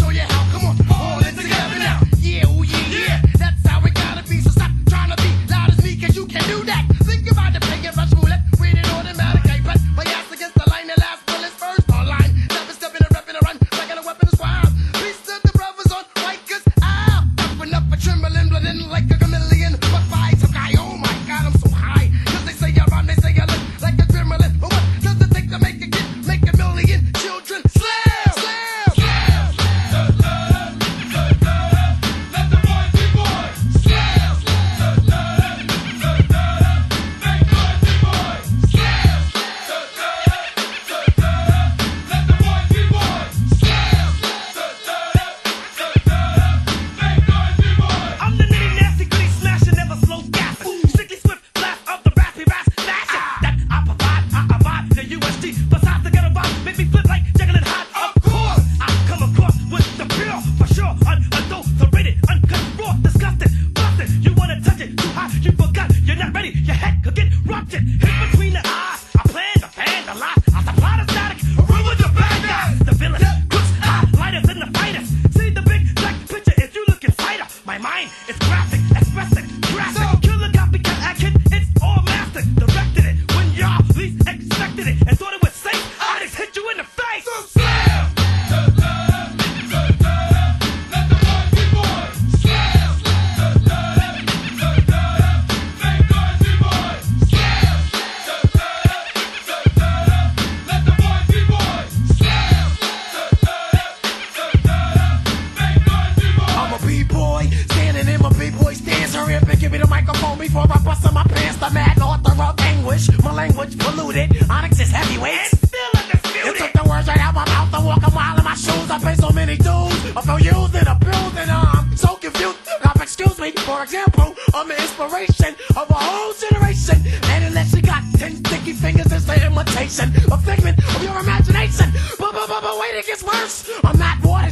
show you how. Come on, all in together now. Yeah, oh yeah, yeah. That's how it gotta be. So stop trying to be loud as me, cause you can do that. Think about it, playing rush roulette. Read it automatic. I bet my ass against the line. The last bullets first online. Never stepping and repping and run. Like a weapon is wild. Peace to the brothers on Rikers. Up and up a trembling, blending like a chameleon. But fight some guy, oh my god, I'm so high. Cause they say I rhyme, they say I look like a gremlin. But what does it take to make a kid, make a million children? Slam! Slam! Let the boys be boys. Slam! Make noise be boys. Slam! Let the boys be boys. Slam! Make noise be boys. I'm the nitty nasty gritty smasher, never slow gassing. Strictly swift blast of the raspy rasp smasher. That I provide the USG. Besides the ghetto vibe, make me flip like Jekyll and Hyde. Of course, I come across with the pure, for sure, unadulterated, uncut, raw, disgusting, busted. You wanna touch it too hot, you forgot, you're not ready. Your head could get ruptured, hit between the eyes. I plan the fan, the lies, I supply the static, rule with the bad guys, the villains, crooks, highlighters, and the fighters. See the big black picture if you looking fighter. My mind is graphic, expressive, graphic. Killer copycat action, it's all mastered. Directed it when y'all least expected it and thought it was safe. I just hit you in the face. Slam! Let the boys be boys. Slam! Make noise be boys. Slam! Let the boys be boys. Slam! Make noise be boys. I'm a b-boy, standing in my b-boy stance. Hurry up and give me the microphone before I bust in my pants. The mad author of anguish, my language polluted. Onyx is heavyweight. Still You undisputed. took the words right out my mouth. I walk a mile in my shoes. I pay so many dues. I feel used and abused and I'm so confused. Now, excuse me, for example, I'm the inspiration of a whole generation. And unless you got 10 sticky fingers, it's the imitation, a figment of your imagination. But wait, it gets worse. I'm not water